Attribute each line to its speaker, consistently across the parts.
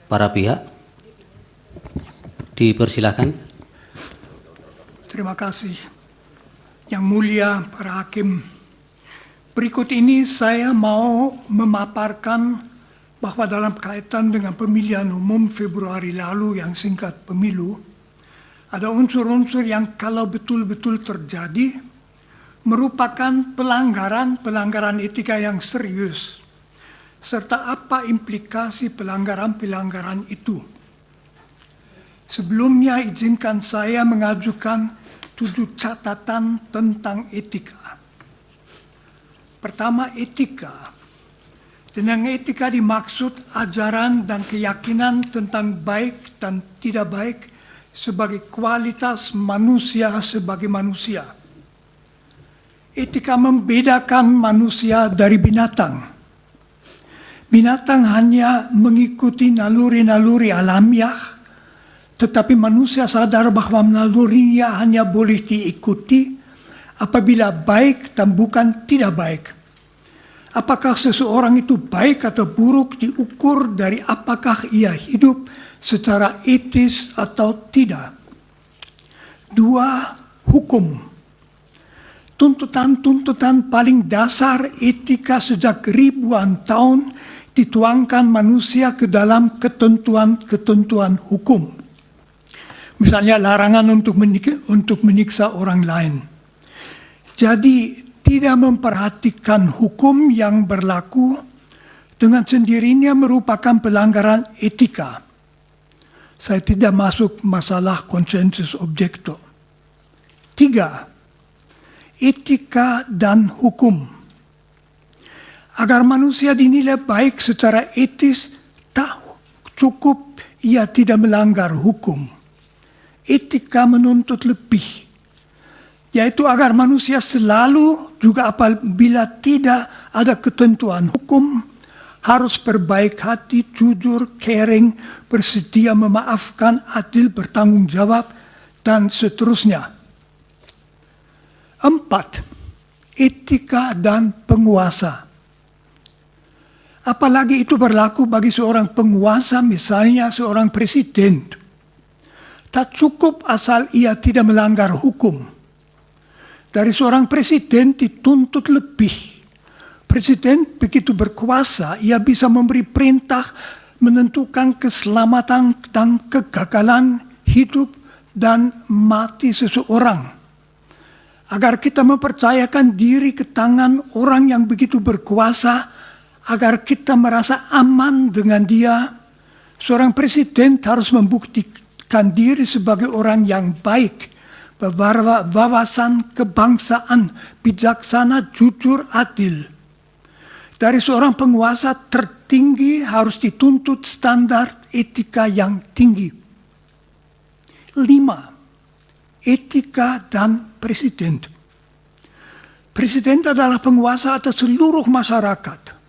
Speaker 1: para pihak. Dipersilakan.
Speaker 2: Terima kasih. Yang mulia para hakim, berikut ini saya mau memaparkan bahwa dalam kaitan dengan pemilihan umum Februari lalu yang singkat pemilu, ada unsur-unsur yang kalau betul-betul terjadi merupakan pelanggaran etika yang serius, serta apa implikasi pelanggaran-pelanggaran itu. Sebelumnya izinkan saya mengajukan 7 catatan tentang etika. Pertama, etika. Dengan etika dimaksud ajaran dan keyakinan tentang baik dan tidak baik sebagai kualitas manusia sebagai manusia. Etika membedakan manusia dari binatang. Binatang hanya mengikuti naluri-naluri alamiah, tetapi manusia sadar bahwa nalurinya hanya boleh diikuti apabila baik dan bukan tidak baik. Apakah seseorang itu baik atau buruk diukur dari apakah ia hidup secara etis atau tidak. 2. Hukum. Tuntutan-tuntutan paling dasar etika sejak ribuan tahun dituangkan manusia ke dalam ketentuan-ketentuan hukum. Misalnya larangan untuk menyiksa orang lain. Jadi tidak memperhatikan hukum yang berlaku dengan sendirinya merupakan pelanggaran etika. Saya tidak masuk masalah konsensus objekto. 3. Etika dan hukum. Agar manusia dinilai baik secara etis, tak cukup ia tidak melanggar hukum. Etika menuntut lebih, yaitu agar manusia selalu juga apabila tidak ada ketentuan hukum, harus berbaik hati, jujur, caring, bersedia memaafkan, adil, bertanggung jawab, dan seterusnya. 4. Etika dan penguasa. Apalagi itu berlaku bagi seorang penguasa, misalnya seorang presiden. Tak cukup asal ia tidak melanggar hukum. Dari seorang presiden dituntut lebih. Presiden begitu berkuasa, ia bisa memberi perintah menentukan keselamatan dan kegagalan hidup dan mati seseorang. Agar kita mempercayakan diri ke tangan orang yang begitu berkuasa, agar kita merasa aman dengan dia, seorang presiden harus membuktikan diri sebagai orang yang baik, berwawasan kebangsaan, bijaksana, jujur, adil. Dari seorang penguasa tertinggi harus dituntut standar etika yang tinggi. 5. Etika dan presiden. Presiden adalah penguasa atas seluruh masyarakat.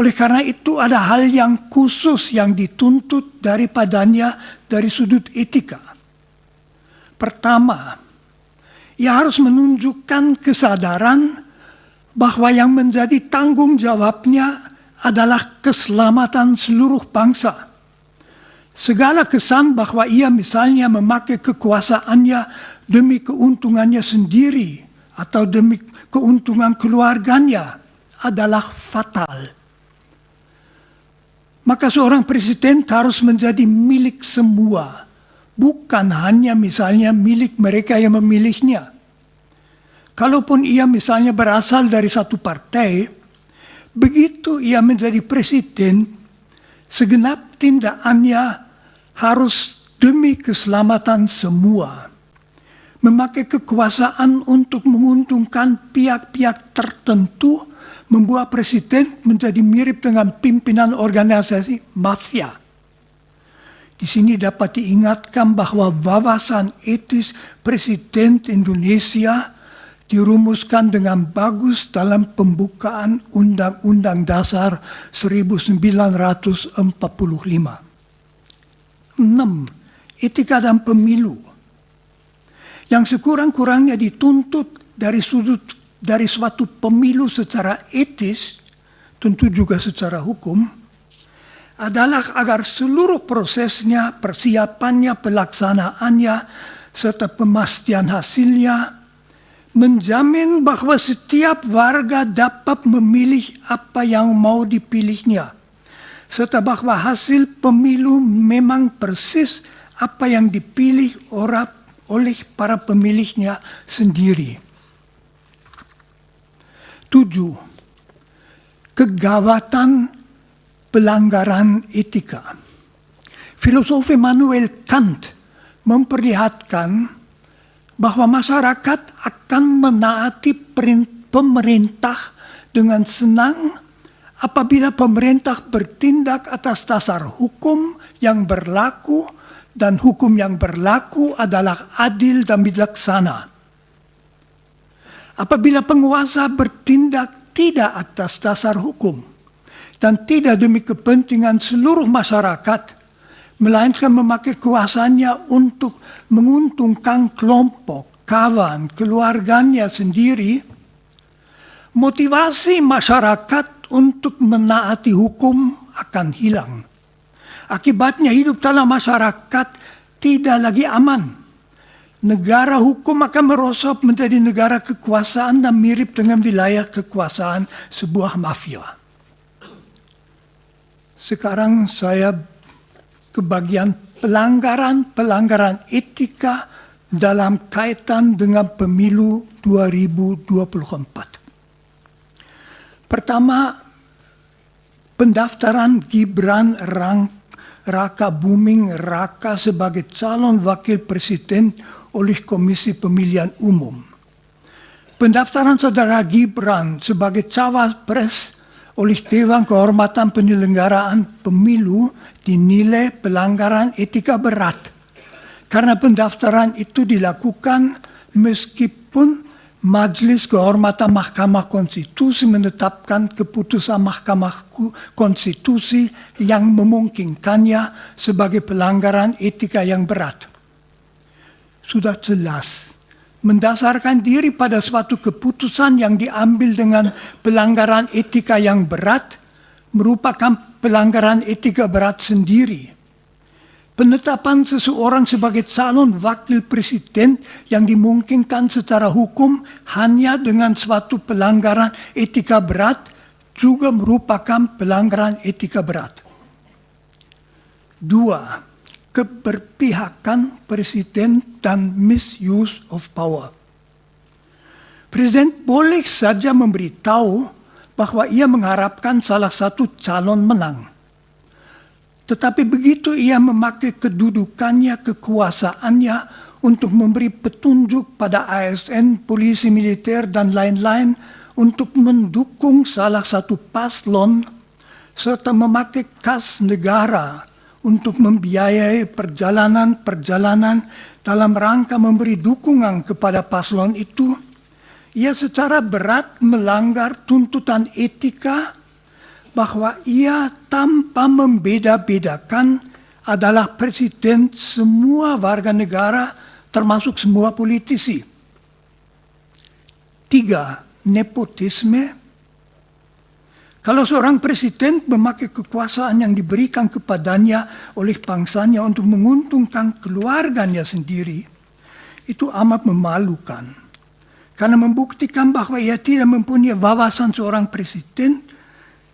Speaker 2: Oleh karena itu ada hal yang khusus yang dituntut daripadanya dari sudut etika. Pertama, ia harus menunjukkan kesadaran bahwa yang menjadi tanggung jawabnya adalah keselamatan seluruh bangsa. Segala kesan bahwa ia misalnya memakai kekuasaannya demi keuntungannya sendiri atau demi keuntungan keluarganya adalah fatal. Maka seorang presiden harus menjadi milik semua, bukan hanya misalnya milik mereka yang memilihnya. Kalaupun ia misalnya berasal dari satu partai, begitu ia menjadi presiden, segenap tindakannya harus demi keselamatan semua. Memakai kekuasaan untuk menguntungkan pihak-pihak tertentu membuat presiden menjadi mirip dengan pimpinan organisasi mafia. Di sini dapat diingatkan bahwa wawasan etis Presiden Indonesia dirumuskan dengan bagus dalam pembukaan Undang-Undang Dasar 1945. 6. Etika dan pemilu. Yang sekurang-kurangnya dituntut dari suatu pemilu secara etis, tentu juga secara hukum, adalah agar seluruh prosesnya, persiapannya, pelaksanaannya, serta pemastian hasilnya menjamin bahwa setiap warga dapat memilih apa yang mau dipilihnya, serta bahwa hasil pemilu memang persis apa yang dipilih oleh para pemilihnya sendiri. 7. Kegawatan pelanggaran etika. Filosof Immanuel Kant memperlihatkan bahwa masyarakat akan menaati pemerintah dengan senang apabila pemerintah bertindak atas dasar hukum yang berlaku dan hukum yang berlaku adalah adil dan bijaksana. Apabila penguasa bertindak tidak atas dasar hukum dan tidak demi kepentingan seluruh masyarakat, melainkan memakai kuasanya untuk menguntungkan kelompok, kawan, keluarganya sendiri, motivasi masyarakat untuk menaati hukum akan hilang. Akibatnya hidup dalam masyarakat tidak lagi aman. Negara hukum akan merosot menjadi negara kekuasaan dan mirip dengan wilayah kekuasaan sebuah mafia. Sekarang saya ke bagian pelanggaran etika dalam kaitan dengan pemilu 2024. Pertama, pendaftaran Gibran Raka Buming Raka sebagai calon wakil presiden oleh Komisi Pemilihan Umum. Pendaftaran saudara Gibran sebagai cawapres oleh Dewan Kehormatan Penyelenggaraan Pemilu dinilai pelanggaran etika berat. Karena pendaftaran itu dilakukan meskipun Majelis Kehormatan Mahkamah Konstitusi menetapkan keputusan Mahkamah Konstitusi yang memungkinkannya sebagai pelanggaran etika yang berat. Sudah jelas, mendasarkan diri pada suatu keputusan yang diambil dengan pelanggaran etika yang berat merupakan pelanggaran etika berat sendiri. Penetapan seseorang sebagai calon wakil presiden yang dimungkinkan secara hukum hanya dengan suatu pelanggaran etika berat juga merupakan pelanggaran etika berat. 2. Keberpihakan presiden dan misuse of power. Presiden boleh saja memberitahu bahwa ia mengharapkan salah satu calon menang. Tetapi begitu ia memakai kedudukannya, kekuasaannya untuk memberi petunjuk pada ASN, polisi militer, dan lain-lain untuk mendukung salah satu paslon, serta memakai kas negara untuk membiayai perjalanan-perjalanan dalam rangka memberi dukungan kepada paslon itu, ia secara berat melanggar tuntutan etika bahwa ia tanpa membeda-bedakan adalah presiden semua warga negara termasuk semua politisi. 3. Nepotisme. Kalau seorang presiden memakai kekuasaan yang diberikan kepadanya oleh bangsanya untuk menguntungkan keluarganya sendiri, itu amat memalukan. Karena membuktikan bahwa ia tidak mempunyai wawasan seorang presiden,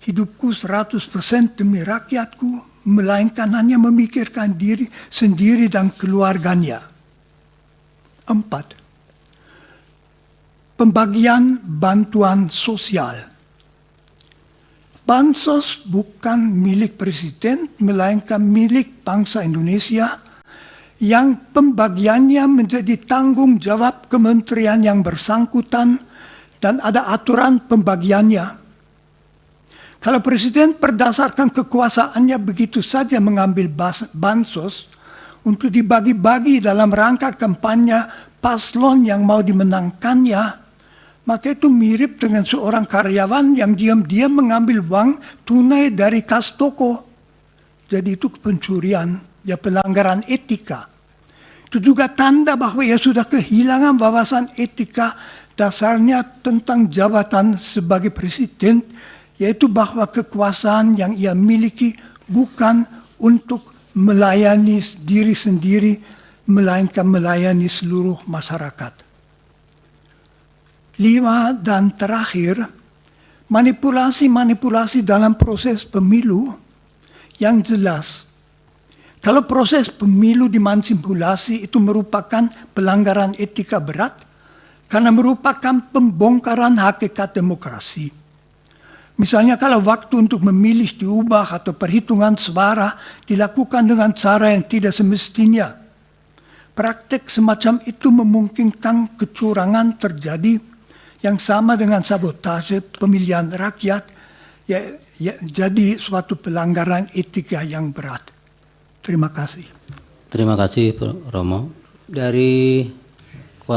Speaker 2: hidupku 100% demi rakyatku, melainkan hanya memikirkan diri sendiri dan keluarganya. 4. Pembagian bantuan sosial. Bansos bukan milik presiden, melainkan milik bangsa Indonesia yang pembagiannya menjadi tanggung jawab kementerian yang bersangkutan dan ada aturan pembagiannya. Kalau presiden berdasarkan kekuasaannya begitu saja mengambil bansos untuk dibagi-bagi dalam rangka kampanye paslon yang mau dimenangkannya, maka itu mirip dengan seorang karyawan yang diam-diam mengambil uang tunai dari kas toko. Jadi itu pencurian, ya pelanggaran etika. Itu juga tanda bahwa ia sudah kehilangan wawasan etika dasarnya tentang jabatan sebagai presiden, yaitu bahwa kekuasaan yang ia miliki bukan untuk melayani diri sendiri, melainkan melayani seluruh masyarakat. 5 dan terakhir, manipulasi-manipulasi dalam proses pemilu yang jelas. Kalau proses pemilu dimanipulasi itu merupakan pelanggaran etika berat karena merupakan pembongkaran hakikat demokrasi. Misalnya kalau waktu untuk memilih diubah atau perhitungan suara dilakukan dengan cara yang tidak semestinya. Praktek semacam itu memungkinkan kecurangan terjadi yang sama dengan sabotase pemilihan rakyat, jadi suatu pelanggaran etika yang berat. Terima kasih.
Speaker 1: Terima kasih, Romo. Dari